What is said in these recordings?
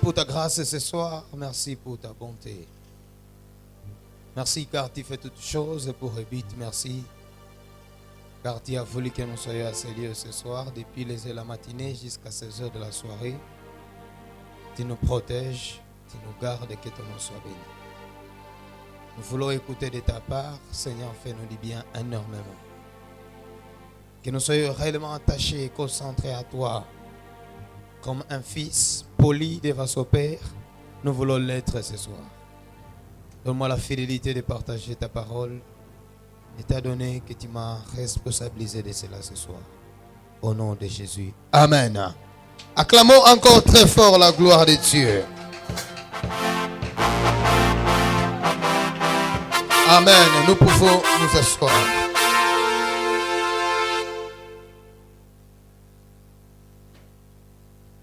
Pour ta grâce ce soir, merci pour ta bonté. Merci car tu fais toutes choses pour le but. Merci car tu as voulu que nous soyons à ce lieu ce soir, depuis les heures de la matinée jusqu'à 16 heures de la soirée. Tu nous protèges, tu nous gardes, que ton nom soit béni. Nous voulons écouter de ta part, Seigneur, fais-nous du bien énormément. Que nous soyons réellement attachés et concentrés à toi. Comme un fils poli devant son père, nous voulons l'être ce soir. Donne-moi la fidélité de partager ta parole et t'as donné que tu m'as responsabilisé de cela ce soir. Au nom de Jésus. Amen. Acclamons encore très fort la gloire de Dieu. Amen. Nous pouvons nous asseoir.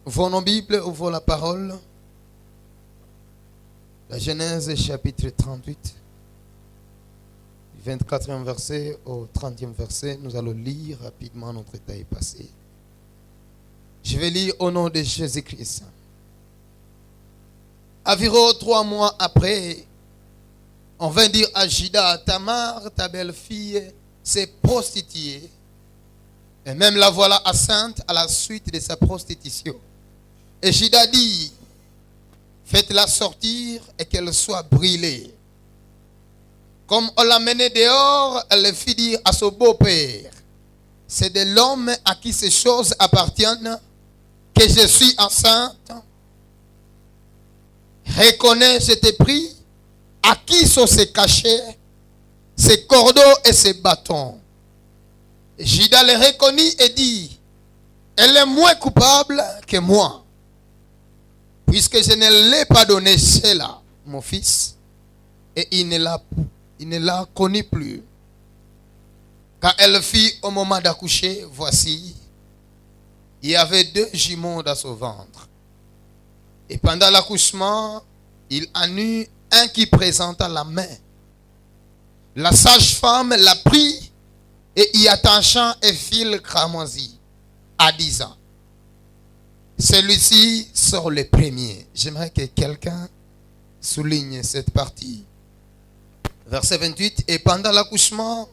Ouvrons nos Bibles, ouvrons la parole. La Genèse chapitre 38. Du 24e verset au 30e verset. Nous allons lire rapidement, notre temps est passé. Je vais lire au nom de Jésus-Christ. Environ 3 mois après, on vint dire à Juda, Tamar, ta belle-fille, s'est prostituée. Et même la voilà enceinte à la suite de sa prostitution. Et Juda dit, faites-la sortir et qu'elle soit brûlée. Comme on l'a menée dehors, elle fit dire à son beau-père, c'est de l'homme à qui ces choses appartiennent que je suis enceinte. Reconnais, je t'ai pris, à qui sont ces cachets, ces cordeaux et ces bâtons. Et Juda les reconnut et dit, elle est moins coupable que moi, puisque je ne l'ai pas donné cela, mon fils, et il ne l'a connu plus. Quand elle fit au moment d'accoucher, voici, il y avait 2 jumeaux dans son ventre. Et pendant l'accouchement, il en eut un qui présenta la main. La sage-femme l'a pris et y attachant un fil cramoisi à 10 ans. Celui-ci sort le premier. J'aimerais que quelqu'un souligne cette partie. Verset 28. Et pendant l'accouchement,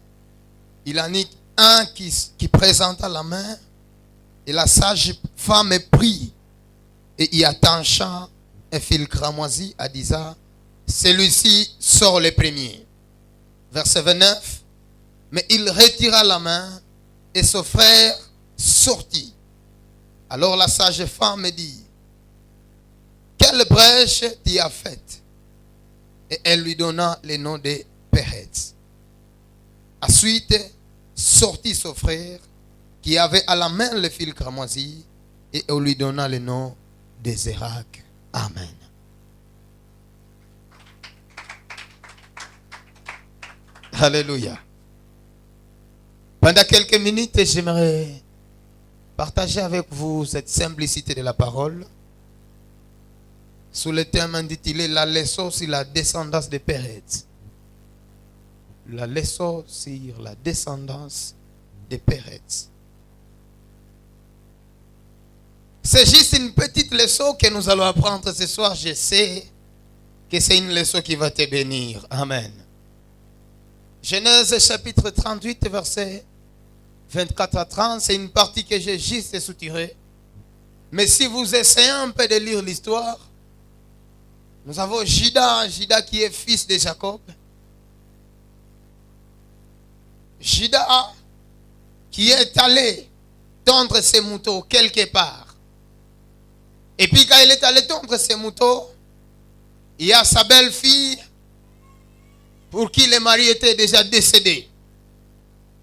il en eut un qui présenta la main. Et la sage-femme prit et y attachant un fil cramoisi à 10 ans. Celui-ci sort le premier. Verset 29. Mais il retira la main et son frère sortit. Alors la sage-femme dit, quelle brèche tu as faite? Et elle lui donna le nom de Péretz. Ensuite, sortit son frère qui avait à la main le fil cramoisi et on lui donna le nom de Zérak. Amen. Alléluia. Pendant quelques minutes, j'aimerais partager avec vous cette simplicité de la parole sous le thème intitulé La leçon sur la descendance de Péretz. La leçon sur la descendance de Péretz. C'est juste une petite leçon que nous allons apprendre ce soir. Je sais que c'est une leçon qui va te bénir. Amen. Genèse chapitre 38, verset 24 à 30, c'est une partie que j'ai juste soutirée. Mais si vous essayez un peu de lire l'histoire, nous avons Juda qui est fils de Jacob. Juda qui est allé tondre ses moutons quelque part. Et puis quand il est allé tondre ses moutons, il y a sa belle-fille pour qui le mari était déjà décédé.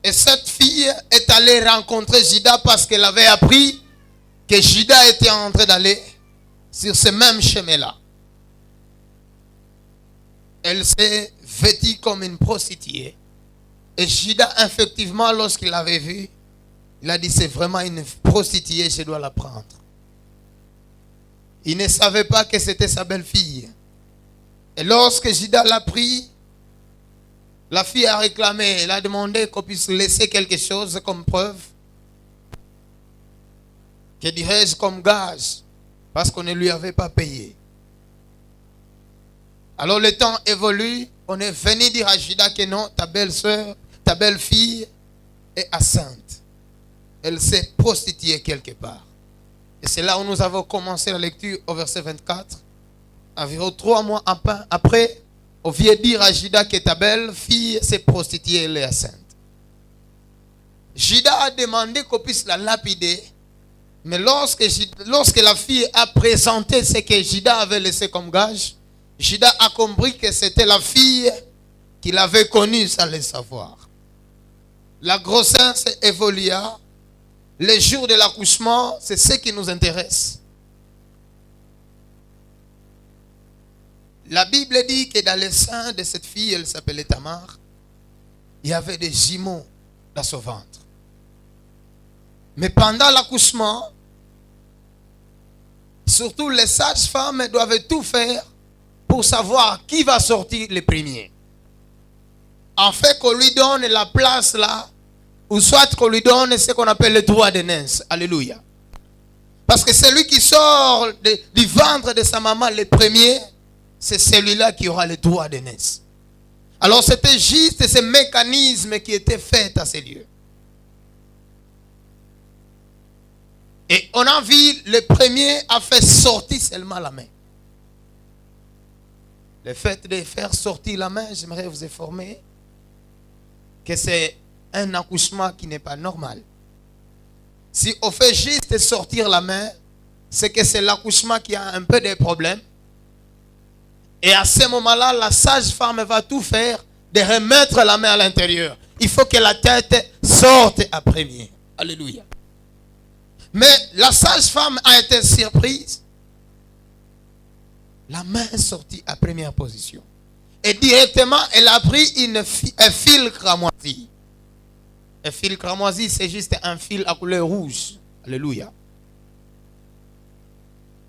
Et cette fille est allée rencontrer Juda parce qu'elle avait appris que Juda était en train d'aller sur ce même chemin-là. Elle s'est vêtue comme une prostituée. Et Juda, effectivement, lorsqu'il l'avait vue, il a dit, c'est vraiment une prostituée, je dois la prendre. Il ne savait pas que c'était sa belle-fille. Et lorsque Juda l'a pris, la fille a réclamé, elle a demandé qu'on puisse laisser quelque chose comme preuve. Que dirais-je comme gage? Parce qu'on ne lui avait pas payé. Alors le temps évolue. On est venu dire à Judas que non, ta belle-sœur, ta belle-fille est enceinte. Elle s'est prostituée quelque part. Et c'est là où nous avons commencé la lecture au verset 24. Environ 3 mois après, on vient dire à Judas que ta belle-fille s'est prostituée, elle est enceinte. Judas a demandé qu'on puisse la lapider. Mais lorsque la fille a présenté ce que Judas avait laissé comme gage, Judas a compris que c'était la fille qu'il avait connue sans le savoir. La grossesse évolua. Les jours de l'accouchement, c'est ce qui nous intéresse. La Bible dit que dans le sein de cette fille, elle s'appelait Tamar, il y avait des jumeaux dans son ventre. Mais pendant l'accouchement, surtout les sages-femmes doivent tout faire pour savoir qui va sortir le premier. En fait, qu'on lui donne la place là, ou soit qu'on lui donne ce qu'on appelle le droit de naissance. Alléluia. Parce que celui qui sort du ventre de sa maman le premier, c'est celui-là qui aura le droit de naissance. Alors c'était juste ce mécanisme qui était fait à ces lieux. Et on a vu, le premier a fait sortir seulement la main. Le fait de faire sortir la main, j'aimerais vous informer que c'est un accouchement qui n'est pas normal. Si on fait juste sortir la main, c'est que c'est l'accouchement qui a un peu de problèmes. Et à ce moment-là, la sage-femme va tout faire de remettre la main à l'intérieur. Il faut que la tête sorte à premier. Alléluia. Mais la sage-femme a été surprise. La main est sortie à première position. Et directement, elle a pris un fil cramoisi. Un fil cramoisi, c'est juste un fil à couleur rouge. Alléluia.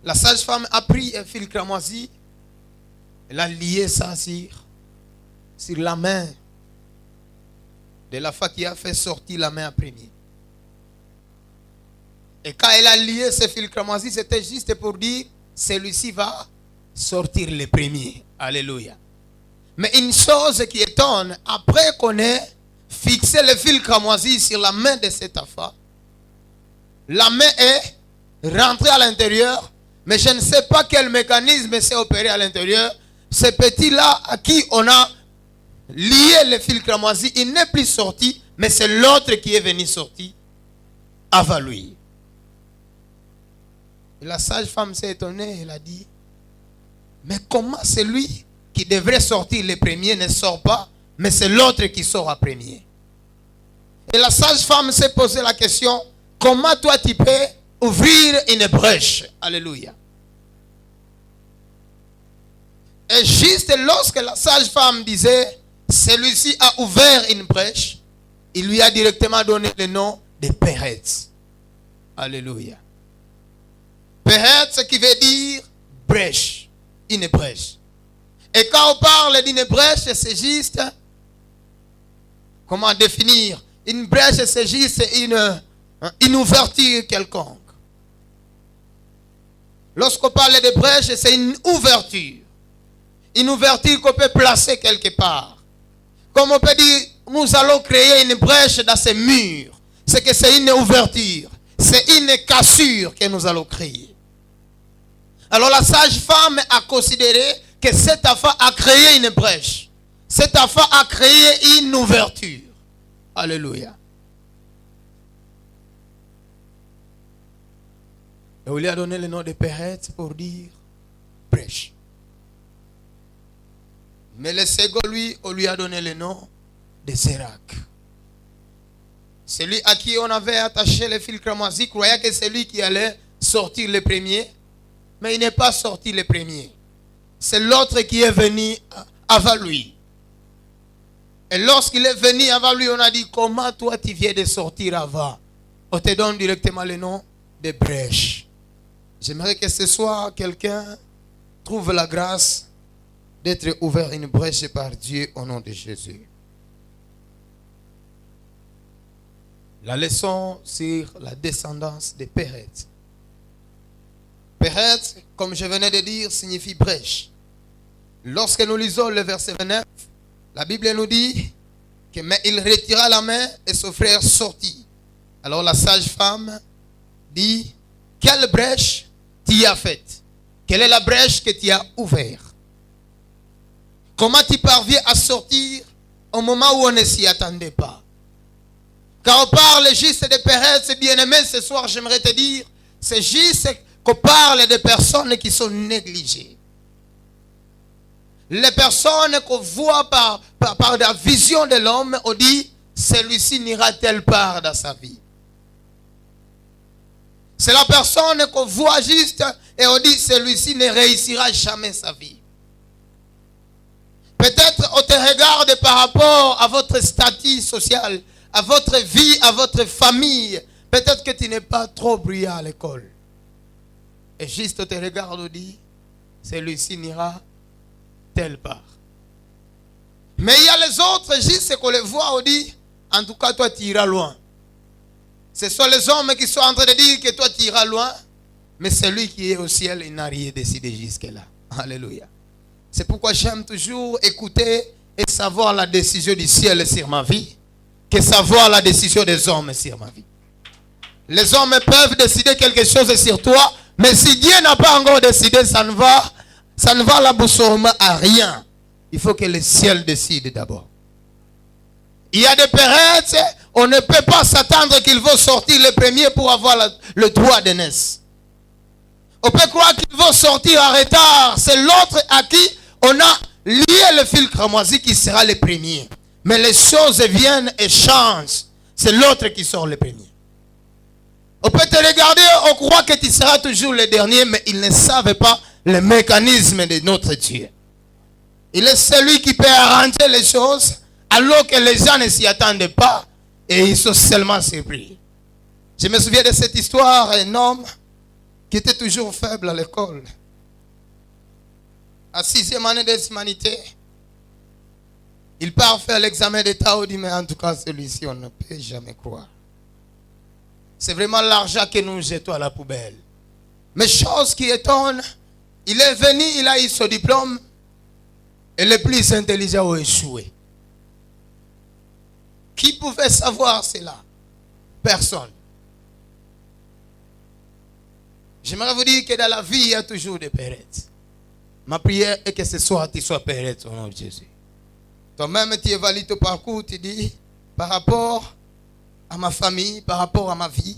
La sage-femme a pris un fil cramoisi. Elle a lié ça sur la main de la femme qui a fait sortir la main à premier. Et quand elle a lié ce fil cramoisi, c'était juste pour dire, celui-ci va sortir le premier. Alléluia. Mais une chose qui étonne, après qu'on ait fixé le fil cramoisi sur la main de cette femme, la main est rentrée à l'intérieur, mais je ne sais pas quel mécanisme s'est opéré à l'intérieur. Ce petit-là à qui on a lié le fil cramoisi, il n'est plus sorti, mais c'est l'autre qui est venu sortir avant lui. Et la sage-femme s'est étonnée, elle a dit, mais comment celui qui devrait sortir le premier ne sort pas, mais c'est l'autre qui sort en premier. Et la sage-femme s'est posé la question, comment toi tu peux ouvrir une brèche? Alléluia. Et juste lorsque la sage-femme disait, celui-ci a ouvert une brèche, il lui a directement donné le nom de Péretz. Alléluia. Péretz, qui veut dire brèche, une brèche. Et quand on parle d'une brèche, c'est juste, comment définir? Une brèche, c'est juste une ouverture quelconque. Lorsqu'on parle de brèche, c'est une ouverture. Une ouverture qu'on peut placer quelque part. Comme on peut dire, nous allons créer une brèche dans ces murs. C'est que c'est une ouverture. C'est une cassure que nous allons créer. Alors la sage-femme a considéré que cette affaire a créé une brèche. Cette affaire a créé une ouverture. Alléluia. Et on lui a donné le nom de Péretz pour dire brèche. Mais le second, lui, on lui a donné le nom de Sérac. Celui à qui on avait attaché le fil cramoisi croyait que c'est lui qui allait sortir le premier. Mais il n'est pas sorti le premier. C'est l'autre qui est venu avant lui. Et lorsqu'il est venu avant lui, on a dit, comment toi tu viens de sortir avant? On te donne directement le nom de brèche. J'aimerais que ce soir, quelqu'un trouve la grâce d'être ouvert une brèche par Dieu au nom de Jésus. La leçon sur la descendance de Péretz. Péretz, comme je venais de dire, signifie brèche. Lorsque nous lisons le verset 29, la Bible nous dit que mais il retira la main et son frère sortit. Alors la sage-femme dit, quelle brèche tu as faite? Quelle est la brèche que tu as ouverte? Comment tu parviens à sortir au moment où on ne s'y attendait pas? Quand on parle juste de Péretz, bien-aimé, ce soir, j'aimerais te dire, c'est juste qu'on parle de personnes qui sont négligées. Les personnes qu'on voit par la vision de l'homme, on dit, celui-ci n'ira telle part dans sa vie. C'est la personne qu'on voit juste et on dit, celui-ci ne réussira jamais sa vie. Peut-être on te regarde par rapport à votre statut social, à votre vie, à votre famille. Peut-être que tu n'es pas trop brillant à l'école. Et juste on te regarde et dit, celui-ci n'ira telle part. Mais il y a les autres, juste qu'on les voit, on dit, en tout cas toi tu iras loin. Ce sont les hommes qui sont en train de dire que toi tu iras loin. Mais celui qui est au ciel, il n'a rien décidé jusque-là. Alléluia. C'est pourquoi j'aime toujours écouter et savoir la décision du ciel sur ma vie, que savoir la décision des hommes sur ma vie. Les hommes peuvent décider quelque chose sur toi, mais si Dieu n'a pas encore décidé, ça ne va l'aboussolement à rien. Il faut que le ciel décide d'abord. Il y a des Péretz, on ne peut pas s'attendre qu'ils vont sortir les premiers pour avoir le droit de naissance. On peut croire qu'ils vont sortir en retard. C'est l'autre à qui on a lié le fil cramoisi qui sera le premier. Mais les choses viennent et changent. C'est l'autre qui sort le premier. On peut te regarder, on croit que tu seras toujours le dernier, mais ils ne savent pas le mécanisme de notre Dieu. Il est celui qui peut arranger les choses alors que les gens ne s'y attendent pas et ils sont seulement surpris. Je me souviens de cette histoire, un homme qui était toujours faible à l'école. À 6e année de humanité, il part faire l'examen d'état, on dit, mais en tout cas celui-ci, on ne peut jamais croire. C'est vraiment l'argent que nous jetons à la poubelle. Mais chose qui étonne, il est venu, il a eu son diplôme, et les plus intelligents ont échoué. Qui pouvait savoir cela? Personne. J'aimerais vous dire que dans la vie, il y a toujours des Péretz. Ma prière est que ce soir, tu sois Péretz au nom de Jésus. Toi-même, tu évalues ton parcours, tu dis, par rapport à ma famille, par rapport à ma vie,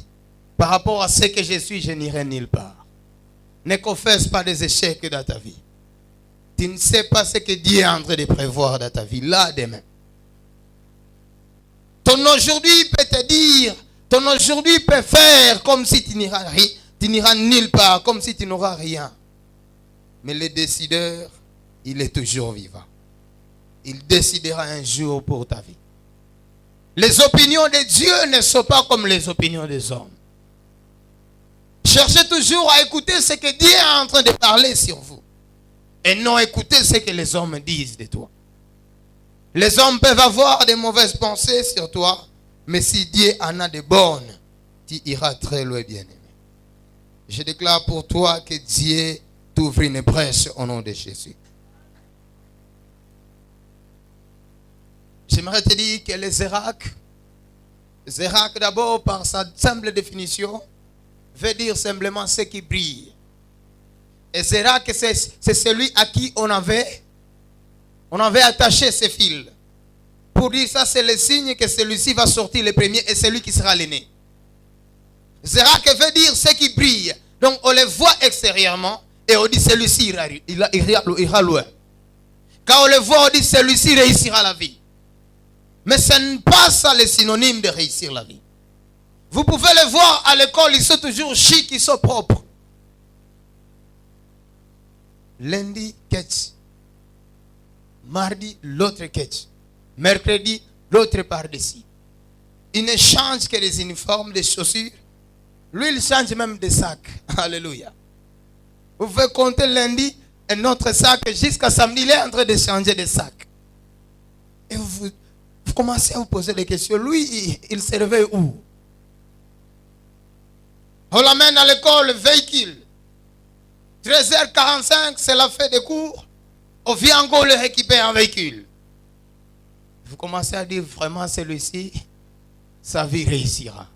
par rapport à ce que je suis, je n'irai nulle part. Ne confesse pas des échecs dans ta vie. Tu ne sais pas ce que Dieu est en train de prévoir dans ta vie, là, demain. Ton aujourd'hui peut te dire, ton aujourd'hui peut faire comme si tu n'iras nulle part, comme si tu n'auras rien. Mais le décideur, il est toujours vivant. Il décidera un jour pour ta vie. Les opinions de Dieu ne sont pas comme les opinions des hommes. Cherchez toujours à écouter ce que Dieu est en train de parler sur vous. Et non écouter ce que les hommes disent de toi. Les hommes peuvent avoir des mauvaises pensées sur toi, mais si Dieu en a de bonnes, tu iras très loin, bien-aimé. Je déclare pour toi que Dieu t'ouvre une brèche au nom de Jésus. J'aimerais te dire que les Zérak d'abord par sa simple définition, veut dire simplement ce qui brille. Et Zérak, c'est celui à qui on avait attaché ses fils. Pour dire ça, c'est le signe que celui-ci va sortir le premier et celui qui sera l'aîné. Zérak veut dire ce qui brille. Donc on le voit extérieurement et on dit celui-ci ira loin. Quand on le voit, on dit celui-ci réussira la vie. Mais ce n'est pas ça le synonyme de réussir la vie. Vous pouvez le voir à l'école, ils sont toujours chics, ils sont propres. Lundi, catch. Mardi, l'autre catch. Mercredi, l'autre par-dessus. Il ne change que les uniformes, des chaussures. Lui, il change même des sacs. Alléluia. Vous pouvez compter lundi un autre sac jusqu'à samedi, il est en train de changer de sac. Et vous commencez à vous poser des questions. Lui, il se réveille où? On l'amène à l'école, véhicule. 13h45, c'est la fin des cours. On vient encore le récupérer en véhicule. Vous commencez à dire vraiment celui-ci, sa vie réussira.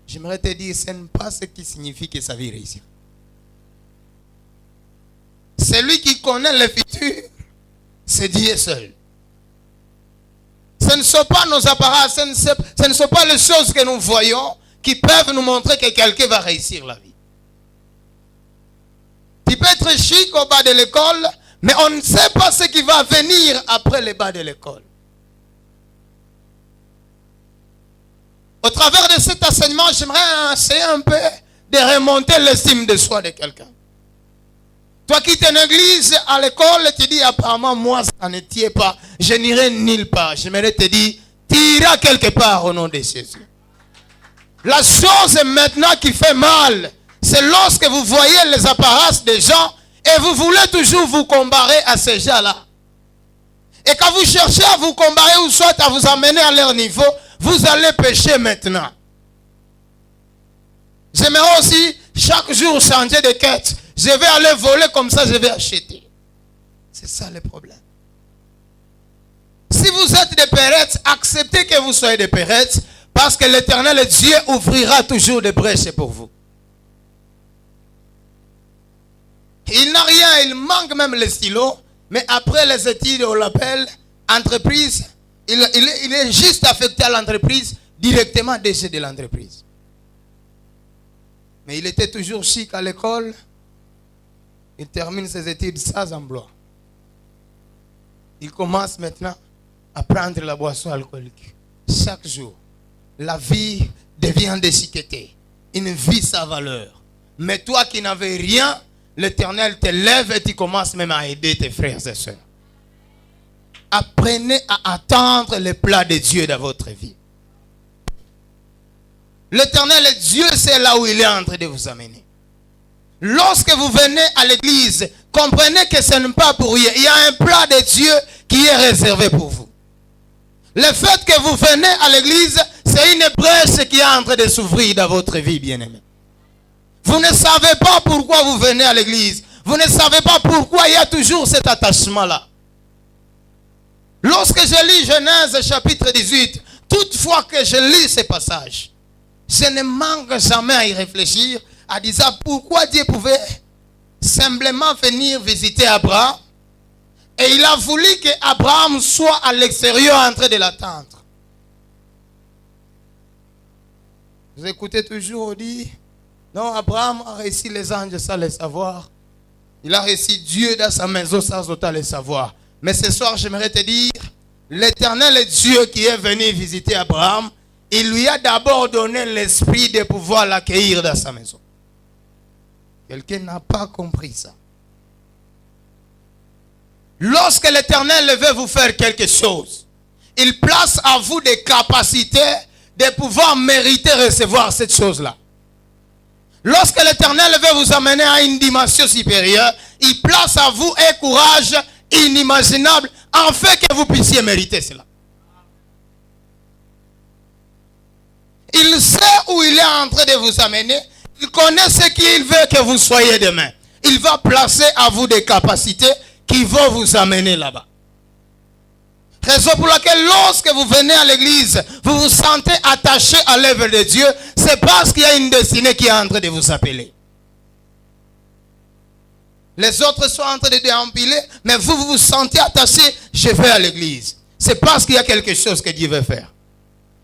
J'aimerais te dire, ce n'est pas ce qui signifie que sa vie réussira. Celui qui connaît le futur, c'est Dieu seul. Ce ne sont pas nos appareils, ce ne sont pas les choses que nous voyons qui peuvent nous montrer que quelqu'un va réussir la vie. Tu peux être chic au bas de l'école, mais on ne sait pas ce qui va venir après le bas de l'école. Au travers de cet enseignement, j'aimerais essayer un peu de remonter l'estime de soi de quelqu'un. Toi qui es en église, à l'école, tu dis apparemment moi ça ne tient pas, je n'irai nulle part. J'aimerais te dire, tu iras quelque part au nom de Jésus. La chose maintenant qui fait mal, c'est lorsque vous voyez les apparences des gens et vous voulez toujours vous comparer à ces gens-là. Et quand vous cherchez à vous comparer ou soit à vous amener à leur niveau, vous allez pécher maintenant. J'aimerais aussi chaque jour changer de quête. Je vais aller voler comme ça, je vais acheter. C'est ça le problème. Si vous êtes des pérettes, acceptez que vous soyez des pérettes parce que l'Éternel Dieu ouvrira toujours des brèches pour vous. Il n'a rien, il manque même les stylos, mais après les études, on l'appelle entreprise. Il est juste affecté à l'entreprise, directement déchet de l'entreprise. Mais il était toujours chic à l'école. Il termine ses études sans emploi. Il commence maintenant à prendre la boisson alcoolique. Chaque jour, la vie devient déchiquetée. Une vie sans valeur. Mais toi qui n'avais rien, l'Éternel te lève et tu commences même à aider tes frères et sœurs. Apprenez à attendre le plat de Dieu dans votre vie. L'Éternel Dieu, c'est là où il est en train de vous amener. Lorsque vous venez à l'église, comprenez que ce n'est pas pour rien. Il y a un plat de Dieu qui est réservé pour vous. Le fait que vous venez à l'église, c'est une brèche qui est en train de s'ouvrir dans votre vie, bien-aimé. Vous ne savez pas pourquoi vous venez à l'église. Vous ne savez pas pourquoi il y a toujours cet attachement-là. Lorsque je lis Genèse chapitre 18, toutefois que je lis ces passages, je ne manque jamais à y réfléchir, à dire pourquoi Dieu pouvait simplement venir visiter Abraham et il a voulu qu'Abraham soit à l'extérieur en train de l'attendre. Vous écoutez toujours dire, non, Abraham a réussi les anges sans le savoir. Il a réussi Dieu dans sa maison sans autant le savoir. Mais ce soir, j'aimerais te dire, l'Éternel Dieu qui est venu visiter Abraham, il lui a d'abord donné l'esprit de pouvoir l'accueillir dans sa maison. Quelqu'un n'a pas compris ça. Lorsque l'Éternel veut vous faire quelque chose, il place à vous des capacités de pouvoir mériter recevoir cette chose-là. Lorsque l'Éternel veut vous amener à une dimension supérieure, il place à vous un courage inimaginable en fait que vous puissiez mériter cela. Il sait où il est en train de vous amener. Il connaît ce qu'il veut que vous soyez demain. Il va placer à vous des capacités qui vont vous amener là-bas. Raison pour laquelle lorsque vous venez à l'église, vous vous sentez attaché à l'œuvre de Dieu, c'est parce qu'il y a une destinée qui est en train de vous appeler. Les autres sont en train de déambuler, mais vous vous sentez attaché, je vais à l'église. C'est parce qu'il y a quelque chose que Dieu veut faire.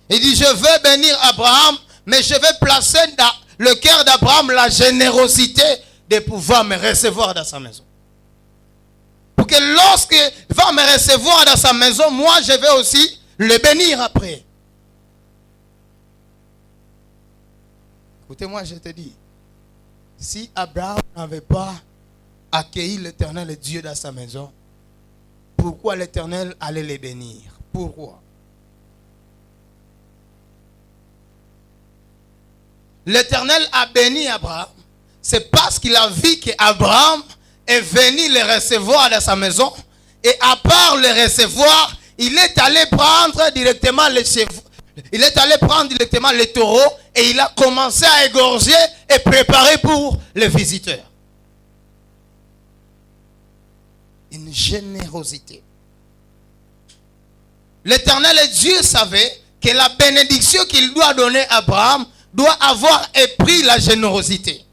Il dit, je veux bénir Abraham, mais je vais placer dans le cœur d'Abraham la générosité de pouvoir me recevoir dans sa maison. Pour que lorsqu'il va me recevoir dans sa maison, moi je vais aussi le bénir après. Écoutez-moi, je te dis, si Abraham n'avait pas accueilli l'Éternel Dieu dans sa maison, pourquoi l'Éternel allait les bénir? Pourquoi? L'Éternel a béni Abraham. C'est parce qu'il a vu qu'Abraham est venu le recevoir dans sa maison. Et à part le recevoir, il est allé prendre directement les chevaux. Il est allé prendre directement les taureaux et il a commencé à égorger et préparer pour les visiteurs. Une générosité. L'Éternel Dieu savait que la bénédiction qu'il doit donner à Abraham doit avoir épris la générosité.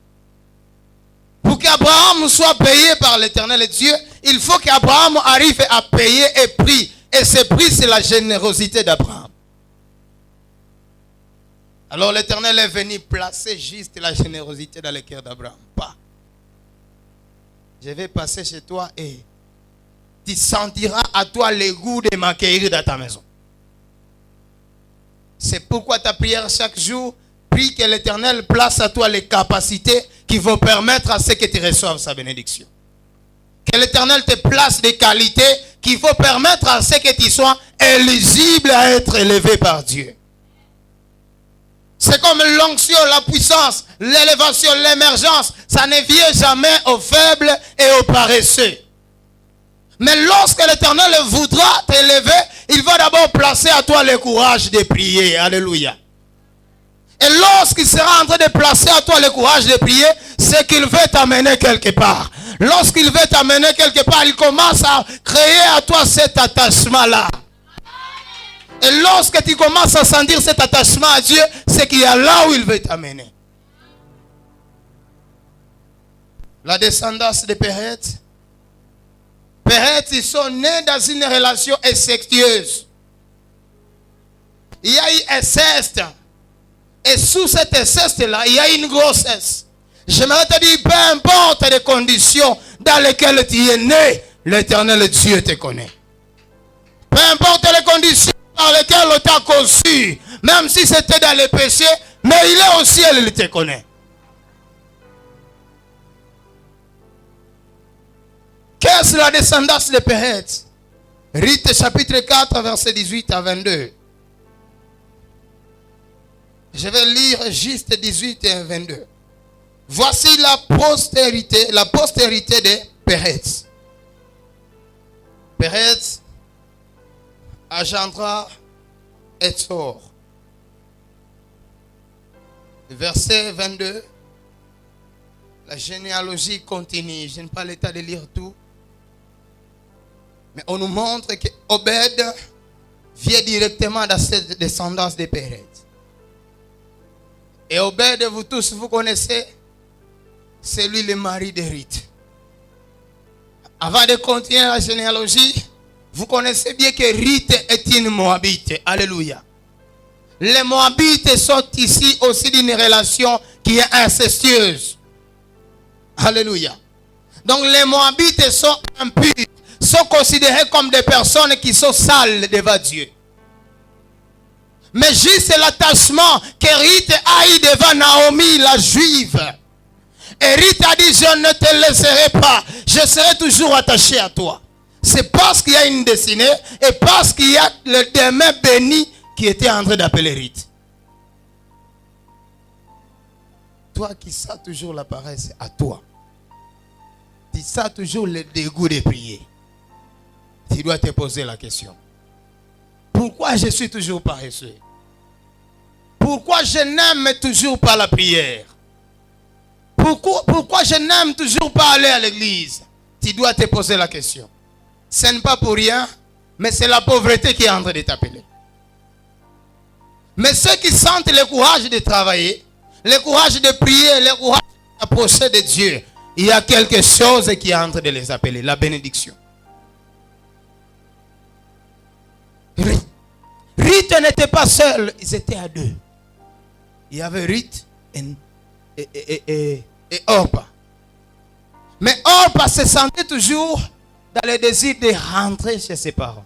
Pour qu'Abraham soit payé par l'Éternel Dieu, il faut qu'Abraham arrive à payer et prix. Et ce prix, c'est la générosité d'Abraham. Alors l'Éternel est venu placer juste la générosité dans le cœur d'Abraham. Pas. Je vais passer chez toi et tu sentiras à toi le goût de m'accueillir dans ta maison. C'est pourquoi ta prière chaque jour, prie que l'Éternel place à toi les capacités qui vont permettre à ce que tu reçoives sa bénédiction. Que l'Éternel te place des qualités qui vont permettre à ce que tu sois éligible à être élevé par Dieu. C'est comme l'onction, la puissance, l'élévation, l'émergence. Ça ne vient jamais aux faibles et aux paresseux. Mais lorsque l'Éternel voudra t'élever, il va d'abord placer à toi le courage de prier. Alléluia. Et lorsqu'il sera en train de placer à toi le courage de prier, c'est qu'il veut t'amener quelque part. Lorsqu'il veut t'amener quelque part, il commence à créer à toi cet attachement-là. Et lorsque tu commences à sentir cet attachement à Dieu, c'est qu'il y a là où il veut t'amener. La descendance de Péret. Péret, ils sont nés dans une relation incestueuse. Il y a eu inceste. Et sous cet inceste-là, il y a une grossesse. J'aimerais te dire, peu importe les conditions dans lesquelles tu es né, l'Éternel Dieu te connaît. Peu importe les conditions dans lesquelles on t'a conçu, même si c'était dans le péché, mais il est au ciel, il te connaît. Qu'est-ce la descendance de Péret? Rite chapitre 4, verset 18 à 22. Je vais lire juste 18 et 22. Voici la postérité de Péret. Péret engendra Étsor. Verset 22. La généalogie continue. Je n'ai pas l'état de lire tout. Mais on nous montre que Obed vient directement dans cette descendance de Péret. Et Obed, vous tous, vous connaissez, c'est lui le mari de Rith. Avant de continuer la généalogie, vous connaissez bien que Rith est une Moabite. Alléluia. Les Moabites sont ici aussi d'une relation qui est incestueuse. Alléluia. Donc les Moabites sont impurs, sont considérés comme des personnes qui sont sales devant Dieu. Mais juste l'attachement que Rith a eu devant Naomi, la juive. Et Rith a dit, je ne te laisserai pas. Je serai toujours attaché à toi. C'est parce qu'il y a une destinée et parce qu'il y a le demain béni qui était en train d'appeler Rith. Toi qui sens toujours la paresse, à toi. Tu sens toujours le dégoût de prier. Tu dois te poser la question. Pourquoi je suis toujours paresseux? Pourquoi je n'aime toujours pas la prière? Pourquoi je n'aime toujours pas aller à l'église? Tu dois te poser la question. Ce n'est pas pour rien, mais c'est la pauvreté qui est en train de t'appeler. Mais ceux qui sentent le courage de travailler, le courage de prier, le courage d'approcher de Dieu, il y a quelque chose qui est en train de les appeler, la bénédiction. Rith n'était pas seul, ils étaient à deux. Il y avait Rith et Orpa. Mais Orpa se sentait toujours dans le désir de rentrer chez ses parents.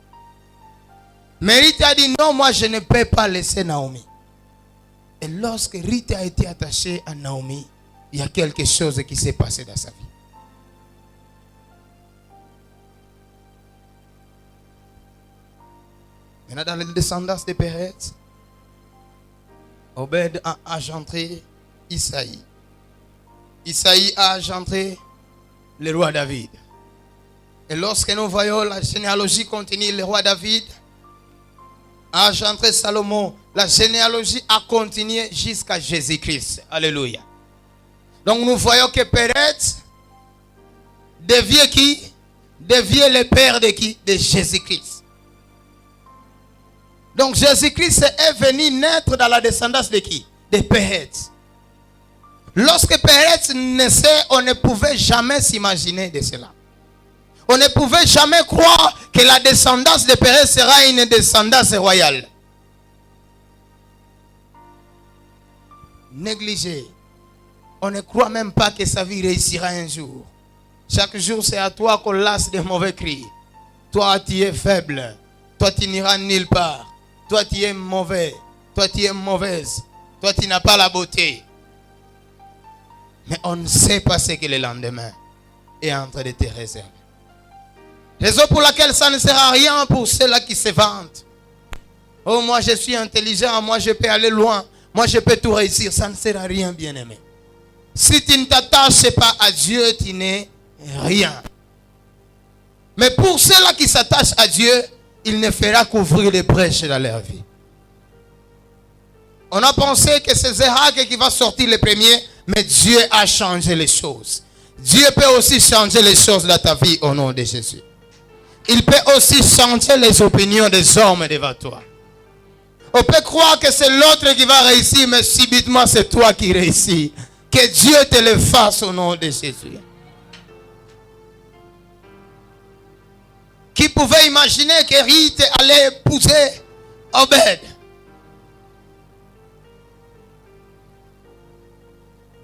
Mais Rith a dit non, moi je ne peux pas laisser Naomi. Et lorsque Rith a été attachée à Naomi, il y a quelque chose qui s'est passé dans sa vie. Maintenant, dans les descendances de Péret, Obed a engendré Isaïe. Isaïe a engendré le roi David. Et lorsque nous voyons la généalogie continue, le roi David a engendré Salomon. La généalogie a continué jusqu'à Jésus-Christ. Alléluia. Donc nous voyons que Péret devient qui? devient le père de qui? De Jésus-Christ. Donc Jésus-Christ est venu naître dans la descendance de qui? De Pérez. Lorsque Pérez naissait, on ne pouvait jamais s'imaginer de cela. On ne pouvait jamais croire que la descendance de Pérez sera une descendance royale. Négligé. On ne croit même pas que sa vie réussira un jour. Chaque jour, c'est à toi qu'on lasse des mauvais cris. Toi, tu es faible. Toi, tu n'iras nulle part. Toi, tu es mauvais. Toi, tu es mauvaise. Toi, tu n'as pas la beauté. Mais on ne sait pas ce que le lendemain est en train de te réserver. Raison pour laquelle ça ne sert à rien pour ceux-là qui se vantent. Oh, moi, je suis intelligent. Moi, je peux aller loin. Moi, je peux tout réussir. Ça ne sert à rien, bien-aimé. Si tu ne t'attaches pas à Dieu, tu n'es rien. Mais pour ceux-là qui s'attachent à Dieu, il ne fera qu'ouvrir les brèches dans leur vie. On a pensé que c'est Zérak qui va sortir le premier, mais Dieu a changé les choses. Dieu peut aussi changer les choses dans ta vie au nom de Jésus. Il peut aussi changer les opinions des hommes devant toi. On peut croire que c'est l'autre qui va réussir, mais subitement c'est toi qui réussis. Que Dieu te le fasse au nom de Jésus. Qui pouvait imaginer que Ruth allait épouser Obed?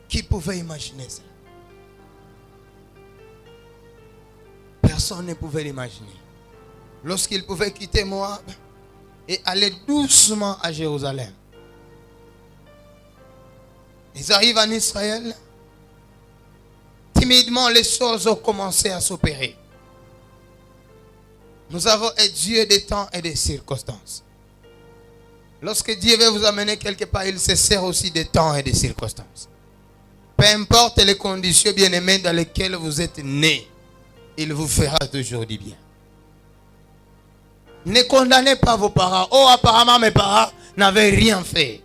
Qui pouvait imaginer ça? Personne ne pouvait l'imaginer. Lorsqu'il pouvait quitter Moab et aller doucement à Jérusalem. Ils arrivent en Israël. Timidement, les choses ont commencé à s'opérer. Nous avons un Dieu des temps et des circonstances. Lorsque Dieu veut vous amener quelque part, il se sert aussi des temps et des circonstances. Peu importe les conditions bien-aimées dans lesquelles vous êtes nés, il vous fera toujours du bien. Ne condamnez pas vos parents. Oh, apparemment mes parents n'avaient rien fait.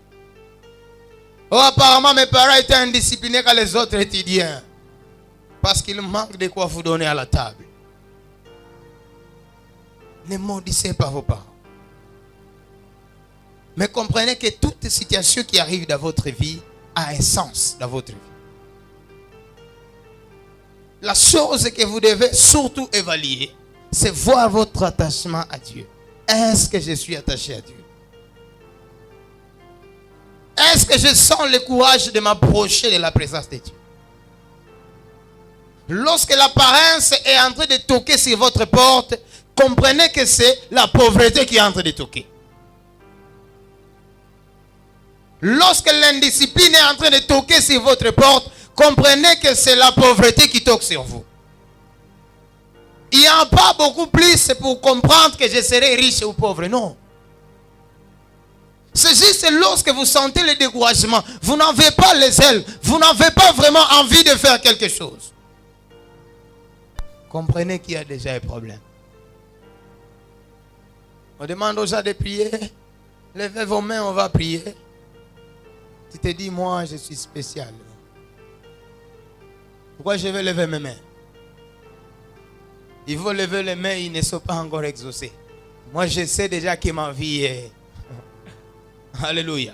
Oh, apparemment mes parents étaient indisciplinés quand les autres étudiants. Parce qu'il manque de quoi vous donner à la table. Ne maudissez pas vos parents. Mais comprenez que toute situation qui arrive dans votre vie a un sens dans votre vie. La chose que vous devez surtout évaluer, c'est voir votre attachement à Dieu. Est-ce que je suis attaché à Dieu? Est-ce que je sens le courage de m'approcher de la présence de Dieu? Lorsque l'apparence est en train de toquer sur votre porte, comprenez que c'est la pauvreté qui est en train de toquer. Lorsque l'indiscipline est en train de toquer sur votre porte, comprenez que c'est la pauvreté qui toque sur vous. Il n'y a pas beaucoup plus pour comprendre que je serai riche ou pauvre. Non. C'est juste lorsque vous sentez le découragement, vous n'avez pas les ailes, vous n'avez pas vraiment envie de faire quelque chose. Comprenez qu'il y a déjà un problème. On demande aux gens de prier. Levez vos mains, on va prier. Tu te dis, moi je suis spécial. Pourquoi je vais lever mes mains? Il faut lever les mains, ils ne sont pas encore exaucés. Moi je sais déjà que ma vie est... Alléluia.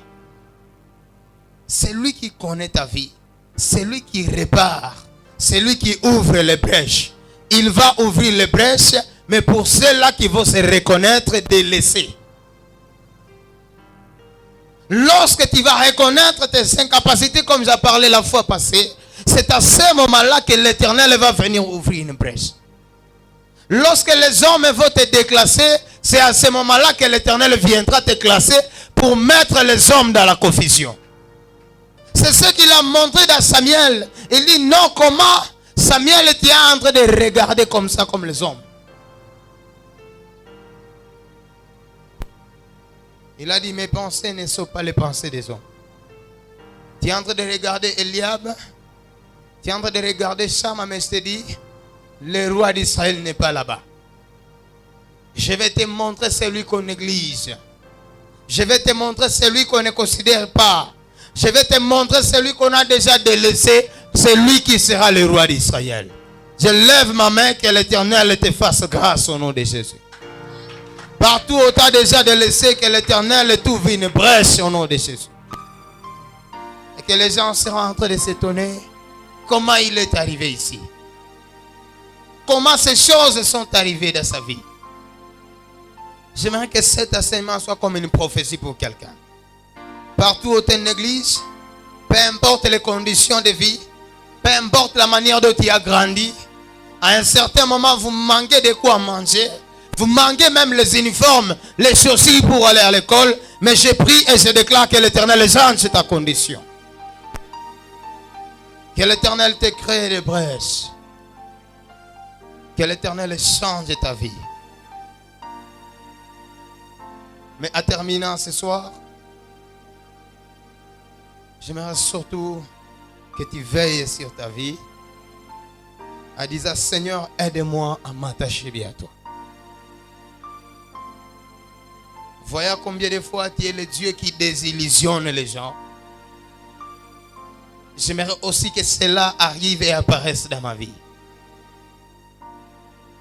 C'est lui qui connaît ta vie. C'est lui qui répare. C'est lui qui ouvre les brèches. Il va ouvrir les brèches, mais pour ceux-là qui vont se reconnaître, délaissés. Lorsque tu vas reconnaître tes incapacités, comme j'ai parlé la fois passée, c'est à ce moment-là que l'Éternel va venir ouvrir une brèche. Lorsque les hommes vont te déclasser, c'est à ce moment-là que l'Éternel viendra te classer pour mettre les hommes dans la confusion. C'est ce qu'il a montré dans Samuel. Il dit non, comment Samuel était en train de regarder comme ça, comme les hommes. Il a dit mes pensées ne sont pas les pensées des hommes. Tu es en train de regarder Eliab. Tu es en train de regarder Shama, mais je te dis, le roi d'Israël n'est pas là-bas. Je vais te montrer celui qu'on néglige. Je vais te montrer celui qu'on ne considère pas. Je vais te montrer celui qu'on a déjà délaissé. C'est lui qui sera le roi d'Israël. Je lève ma main, que l'Éternel te fasse grâce au nom de Jésus. Partout où tu as déjà de laisser, que l'Éternel t'ouvre une brèche au nom de Jésus. Et que les gens seront en train de s'étonner comment il est arrivé ici. Comment ces choses sont arrivées dans sa vie. J'aimerais que cet enseignement soit comme une prophétie pour quelqu'un. Partout où tu négliges, peu importe les conditions de vie, peu importe la manière dont tu as grandi, à un certain moment, vous manquez de quoi manger. Vous manquez même les uniformes, les chaussures pour aller à l'école. Mais je prie et je déclare que l'Éternel change ta condition. Que l'Éternel te crée des brèches. Que l'Éternel change ta vie. Mais en terminant ce soir, j'aimerais surtout que tu veilles sur ta vie. En disant, Seigneur, aide-moi à m'attacher bien à toi. Voyez combien de fois tu es le Dieu qui désillusionne les gens. J'aimerais aussi que cela arrive et apparaisse dans ma vie.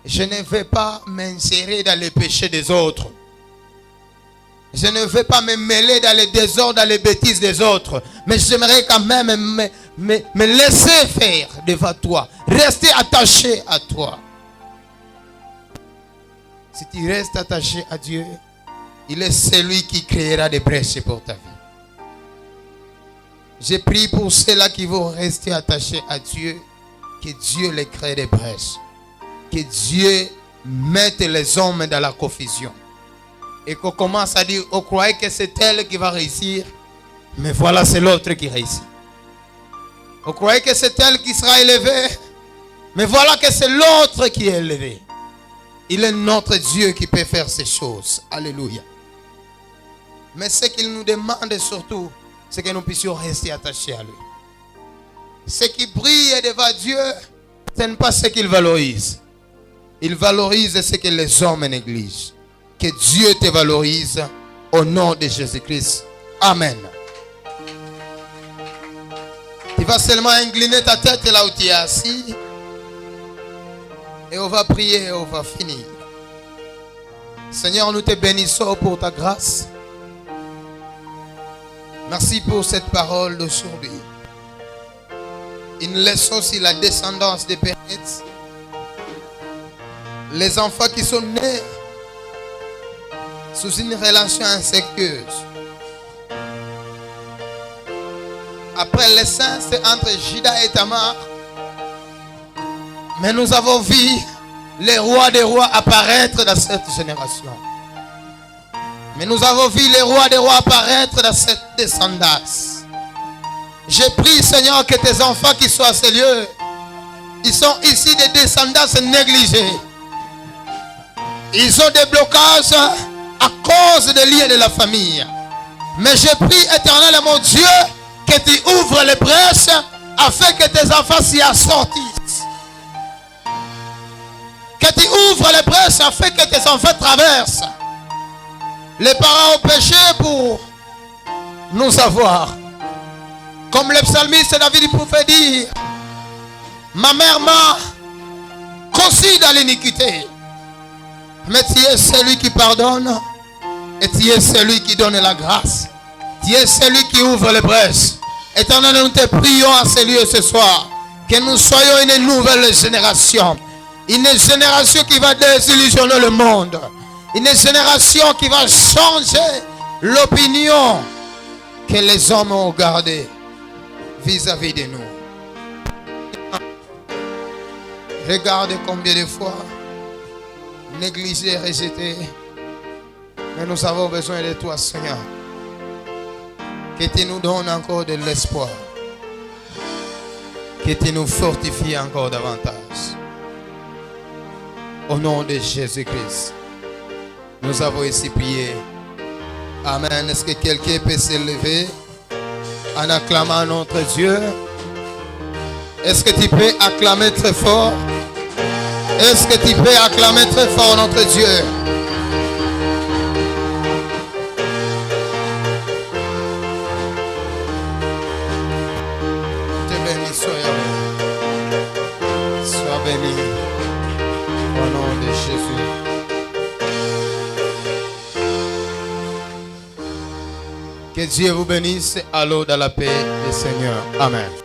Je ne vais pas m'insérer dans les péchés des autres. Je ne vais pas me mêler dans les désordres, dans les bêtises des autres. Mais j'aimerais quand même me laisser faire devant toi. Rester attaché à toi. Si tu restes attaché à Dieu, il est celui qui créera des brèches pour ta vie. J'ai prié pour ceux-là qui vont rester attachés à Dieu, que Dieu les crée des brèches. Que Dieu mette les hommes dans la confusion. Et qu'on commence à dire, on croyait que c'est elle qui va réussir, mais voilà, c'est l'autre qui réussit. On croyait que c'est elle qui sera élevée, mais voilà que c'est l'autre qui est élevé. Il est notre Dieu qui peut faire ces choses. Alléluia. Mais ce qu'il nous demande surtout, c'est que nous puissions rester attachés à lui. Ce qui brille devant Dieu, ce n'est pas ce qu'il valorise. Il valorise ce que les hommes négligent. Que Dieu te valorise au nom de Jésus-Christ. Amen. Tu vas seulement incliner ta tête là où tu es assis. Et on va prier et on va finir. Seigneur, nous te bénissons pour ta grâce. Merci pour cette parole d'aujourd'hui. Une leçon sur la descendance des Pérettes. Les enfants qui sont nés sous une relation incestueuse. Après l'essence entre Juda et Tamar. Mais nous avons vu les rois des rois apparaître dans cette génération. Mais nous avons vu les rois des rois apparaître dans cette descendance. Je prie, Seigneur, que tes enfants qui sont à ces lieux, ils sont ici des descendances négligées. Ils ont des blocages à cause des liens de la famille. Mais je prie, Éternel mon Dieu, que tu ouvres les brèches afin que tes enfants s'y assortissent. Que tu ouvres les brèches afin que tes enfants traversent. Les parents ont péché pour nous avoir. Comme le psalmiste David pouvait dire, ma mère m'a conçu dans l'iniquité. Mais tu es celui qui pardonne et tu es celui qui donne la grâce. Tu es celui qui ouvre les brèches. Éternel, nous te prions à ce lieu ce soir. Que nous soyons une nouvelle génération. Une génération qui va désillusionner le monde. Une génération qui va changer l'opinion que les hommes ont gardée vis-à-vis de nous. Regarde combien de fois négligé, rejeté. Mais nous avons besoin de toi, Seigneur. Que tu nous donnes encore de l'espoir. Que tu nous fortifies encore davantage. Au nom de Jésus-Christ. Nous avons ici prié. Amen. Est-ce que quelqu'un peut s'élever en acclamant notre Dieu? Est-ce que tu peux acclamer très fort? Est-ce que tu peux acclamer très fort notre Dieu? Je te bénis, sois béni. Sois béni. Jésus. Que Dieu vous bénisse. Allons dans la paix du Seigneur. Amen.